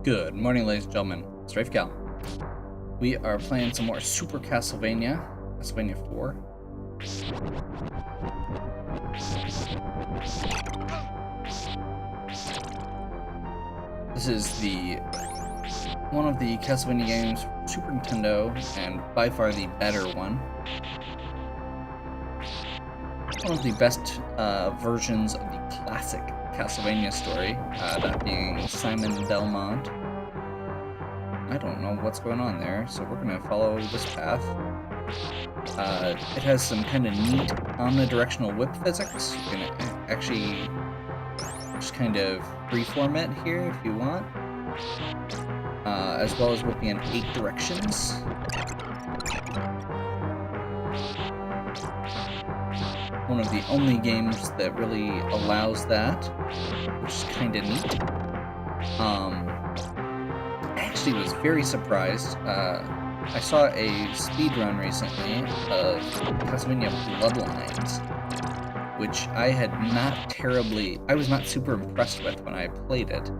Good morning, ladies and gentlemen. It's Rafe Gal. We are playing some more Super Castlevania, Castlevania 4. This is one of the Castlevania games for Super Nintendo, and by far the better one. One of the best versions of the classic Castlevania story, that being Simon Belmont. I don't know what's going on there, so we're going to follow this path. It has some kind of neat omnidirectional whip physics. You can actually just kind of freeform it here if you want, as well as whipping in 8 directions. One of the only games that really allows that, which is kind of neat. I actually was very surprised. I saw a speedrun recently of Castlevania Bloodlines, which I was not super impressed with when I played it.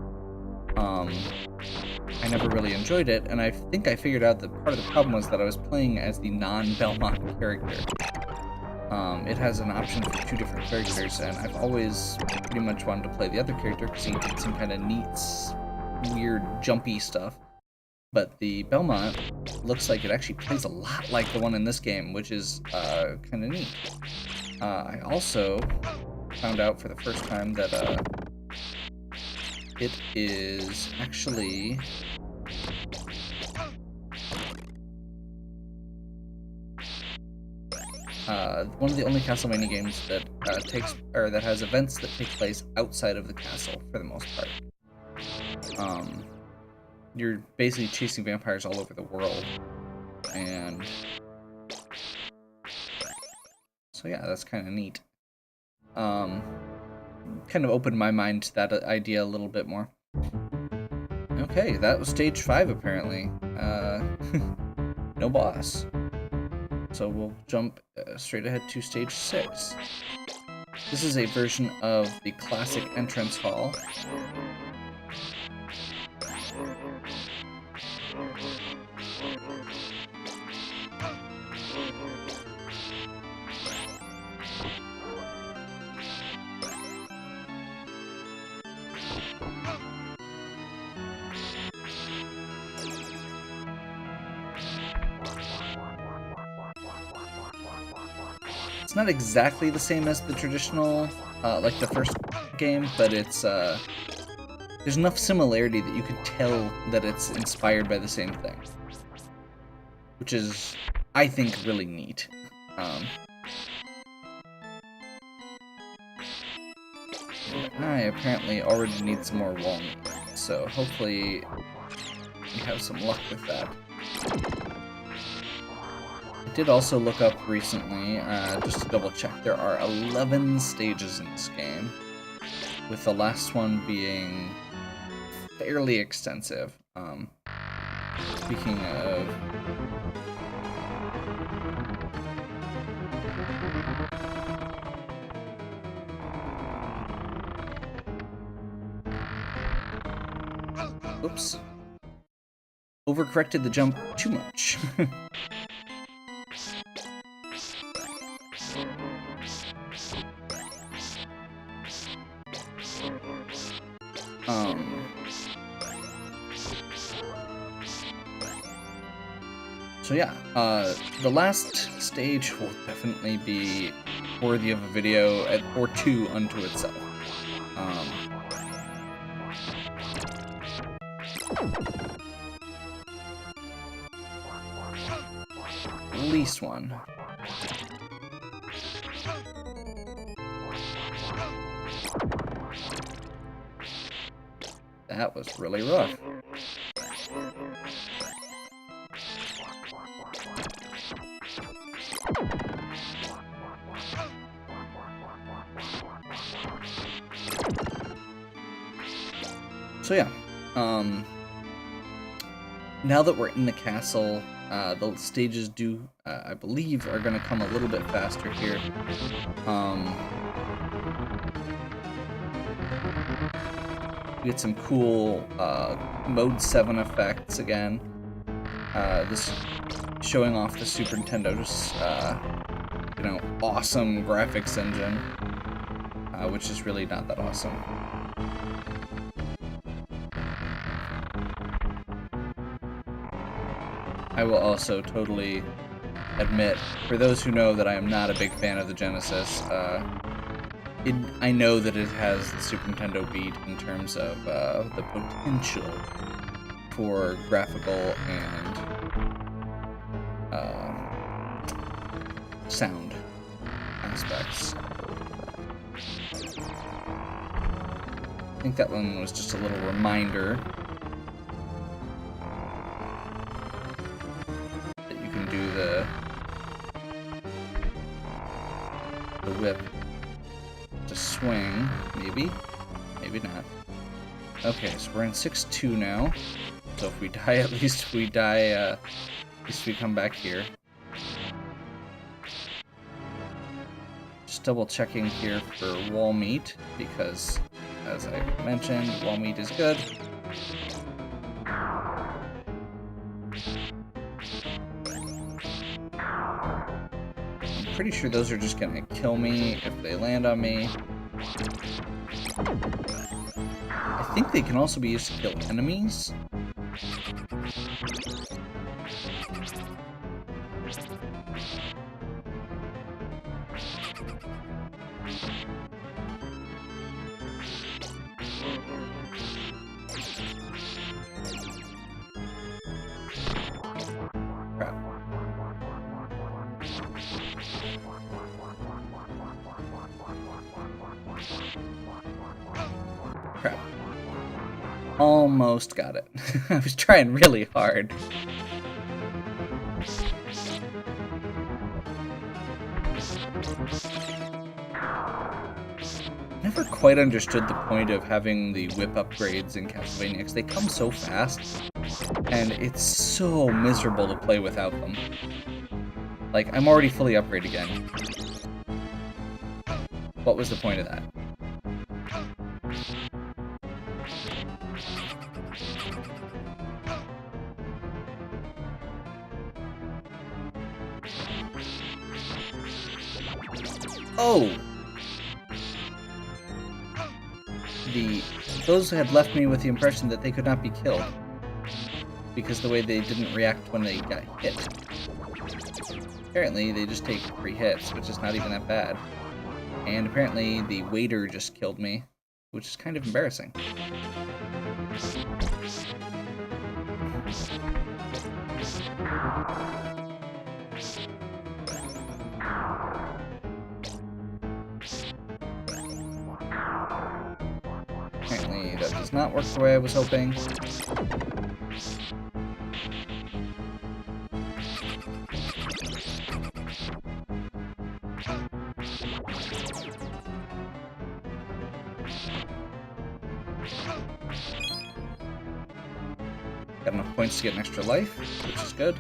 I never really enjoyed it, and I think I figured out that part of the problem was that I was playing as the non-Belmont character. It has an option for 2 different characters, and I've always pretty much wanted to play the other character because he did some kind of neat, weird, jumpy stuff. But the Belmont looks like it actually plays a lot like the one in this game, which is kind of neat. I also found out for the first time that it is actually one of the only Castlevania games that that has events that take place outside of the castle for the most part. You're basically chasing vampires all over the world, and so yeah, that's kind of neat. Kind of opened my mind to that idea a little bit more. Okay, that was stage 5 apparently. No boss. So we'll jump straight ahead to stage 6. This is a version of the classic entrance hall. It's not exactly the same as the traditional, like the first game, but it's, there's enough similarity that you could tell that it's inspired by the same thing. Which is, I think, really neat. I apparently already need some more walnut, so hopefully we have some luck with that. I did also look up recently, just to double check, there are 11 stages in this game, with the last one being fairly extensive. Speaking of... Oops. Overcorrected the jump too much. So yeah, the last stage will definitely be worthy of a video or 2 unto itself. At least one. That was really rough. So yeah, now that we're in the castle, the stages I believe, are going to come a little bit faster here. You get some cool Mode 7 effects again. This showing off the Super Nintendo's, you know, awesome graphics engine, which is really not that awesome. I will also totally admit, for those who know that I am not a big fan of the Genesis, I know that it has the Super Nintendo beat in terms of the potential for graphical and sound aspects. I think that one was just a little reminder that you can do the whip to swing, maybe not. Okay, so we're in 6-2 now. So if we die, at least we come back here. Just double checking here for wall meat, because as I mentioned, wall meat is good. I'm pretty sure those are just gonna kill me if they land on me. I think they can also be used to kill enemies. Crap. Crap. Almost got it. I was trying really hard. Never quite understood the point of having the whip upgrades in Castlevania, because they come so fast, and it's so miserable to play without them. Like, I'm already fully upgraded again. What was the point of that? Oh! Those had left me with the impression that they could not be killed, because the way they didn't react when they got hit. Apparently, they just take 3 hits, which is not even that bad. And apparently, the waiter just killed me, which is kind of embarrassing. Apparently, that does not work the way I was hoping. Got enough points to get an extra life, which is good.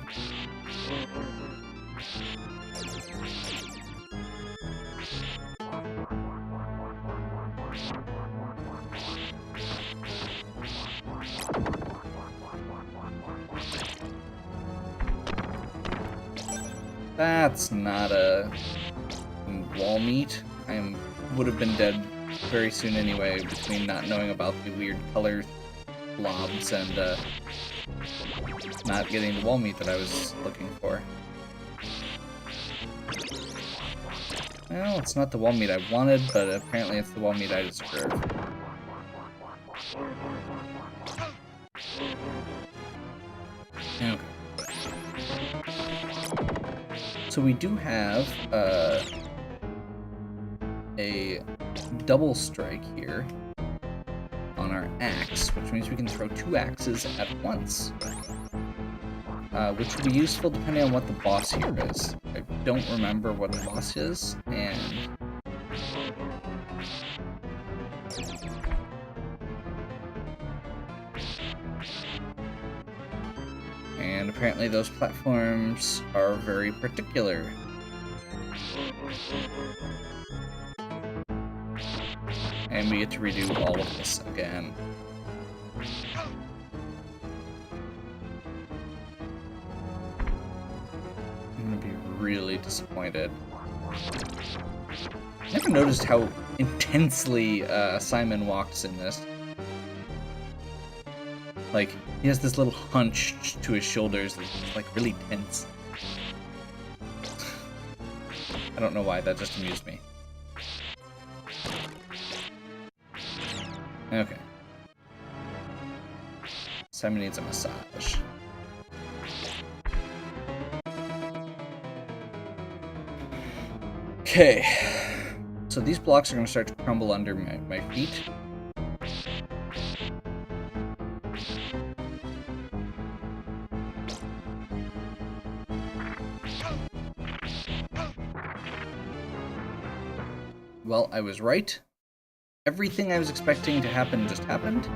That's not a wall meat. I would have been dead very soon anyway, between not knowing about the weird color blobs and not getting the wall meat that I was looking for. Well, it's not the wall meat I wanted, but apparently it's the wall meat I deserve. Okay. So we do have a double strike here on our axe, which means we can throw 2 axes at once, which will be useful depending on what the boss here is. I don't remember what the boss is, and apparently those platforms are very particular. And we get to redo all of this again. really disappointed. I never noticed how intensely Simon walks in this. Like, he has this little hunch to his shoulders that's like really tense. I don't know why, that just amused me. Okay. Simon needs a massage. Okay. So these blocks are going to start to crumble under my feet. Well, I was right. Everything I was expecting to happen just happened,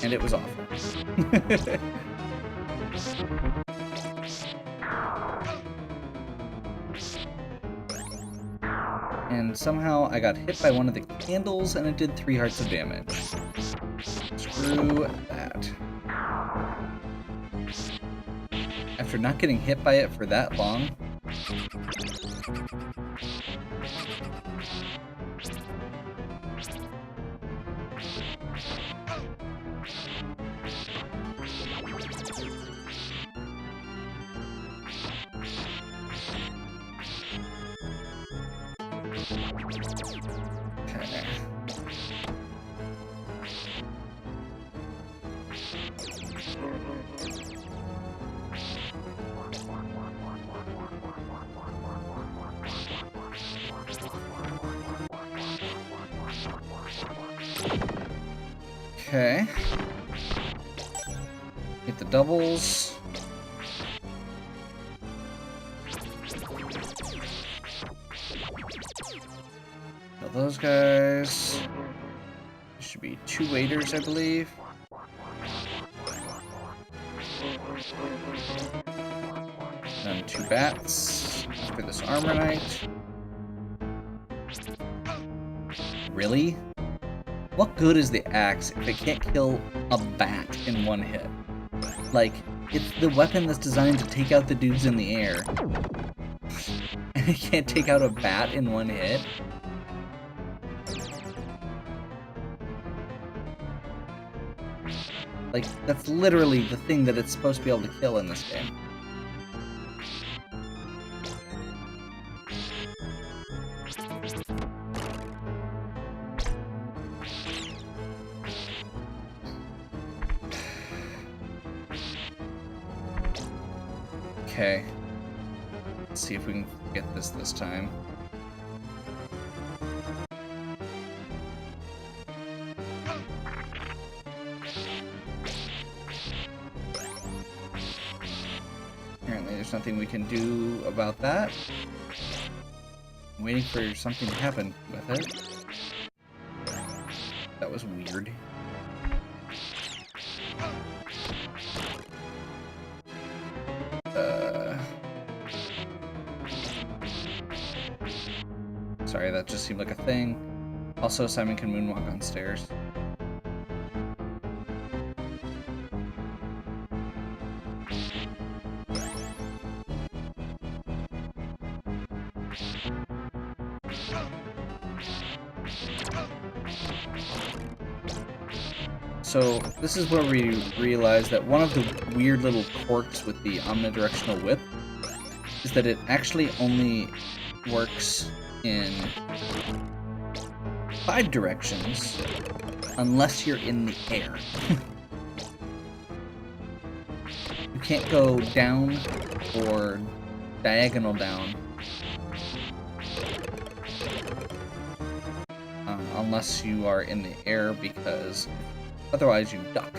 and it was awful. And somehow I got hit by one of the candles and it did 3 hearts of damage. Screw that. After not getting hit by it for that long, okay. Hit the doubles. Kill those guys. There should be 2 waiters, I believe. And 2 bats after this armor knight. Really? What good is the axe if it can't kill a bat in 1 hit? Like, it's the weapon that's designed to take out the dudes in the air. And it can't take out a bat in 1 hit? Like, that's literally the thing that it's supposed to be able to kill in this game. Okay. Let's see if we can get this time. Apparently there's nothing we can do about that. I'm waiting for something to happen with it. That was weird. Sorry, that just seemed like a thing. Also, Simon can moonwalk on stairs. So, this is where we realize that one of the weird little quirks with the omnidirectional whip is that it actually only works in 5 directions unless you're in the air. You can't go down or diagonal down unless you are in the air, because otherwise you duck.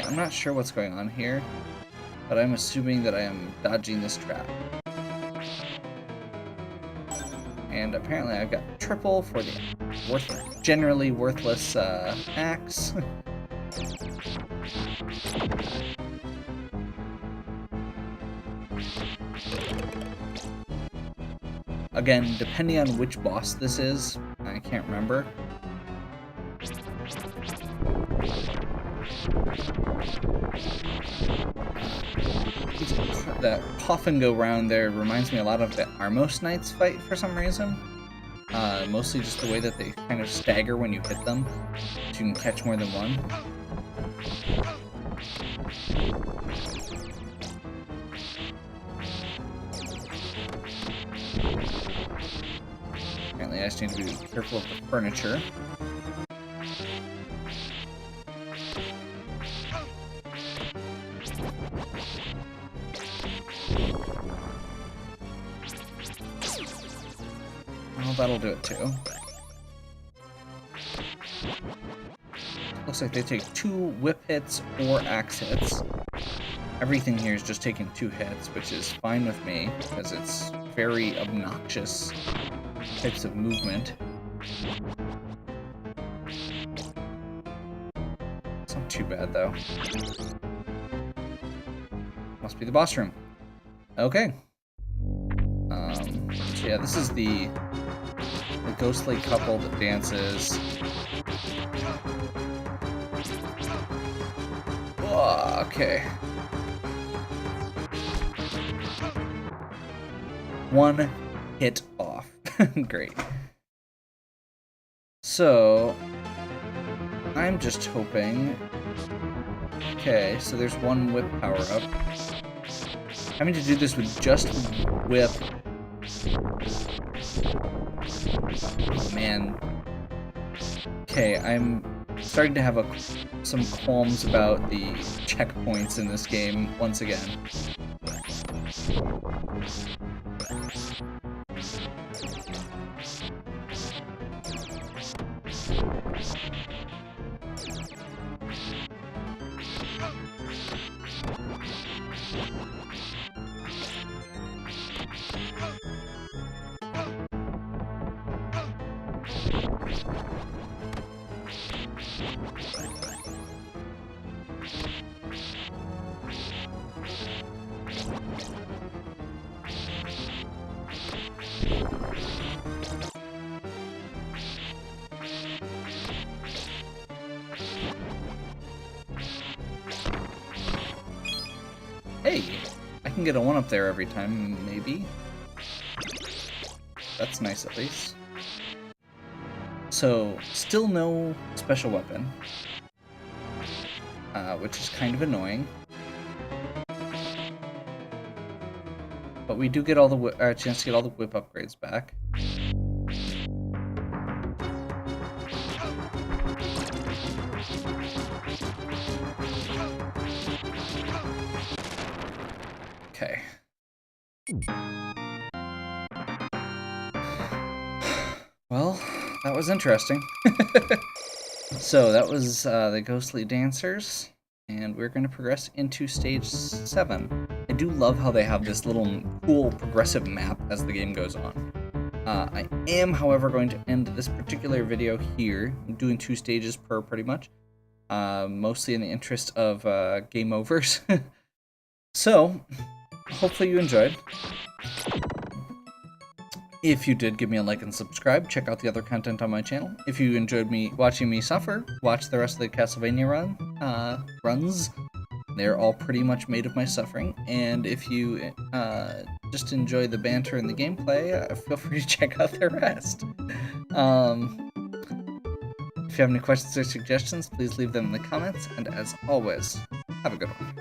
I'm not sure what's going on here, but I'm assuming that I am dodging this trap. And apparently I've got triple for the generally worthless axe. Again, depending on which boss this is, I can't remember. That coffin go round there reminds me a lot of the Armos Knights fight for some reason. Mostly just the way that they kind of stagger when you hit them, so you can catch more than one. Apparently I just need to be careful of the furniture. Well, that'll do it too. Looks like they take 2 whip hits or axe hits. Everything here is just taking 2 hits, which is fine with me, because it's very obnoxious types of movement. It's not too bad, though. Must be the boss room. Okay. So yeah, this is the ghostly couple that dances. Oh, okay. 1 hit off. Great. So, I'm just hoping... Okay, so there's 1 whip power-up. Having to do this with just whip... Oh, man. Okay, I'm starting to have some qualms about the checkpoints in this game once again. Hey, I can get a 1-up there every time, maybe. That's nice, at least. So, still no special weapon, which is kind of annoying. But we do get all the chance to get all the whip upgrades back. Okay. Well, that was interesting. So that was the Ghostly Dancers, and we're going to progress into stage 7. I do love how they have this little cool progressive map as the game goes on. I am, however, going to end this particular video here. I'm doing 2 stages per, pretty much. Mostly in the interest of game overs. So, hopefully you enjoyed. If you did, give me a like and subscribe. Check out the other content on my channel. If you enjoyed watching me suffer, watch the rest of the Castlevania runs. They're all pretty much made of my suffering. And if you just enjoy the banter and the gameplay, feel free to check out the rest. If you have any questions or suggestions, please leave them in the comments. And as always, have a good one.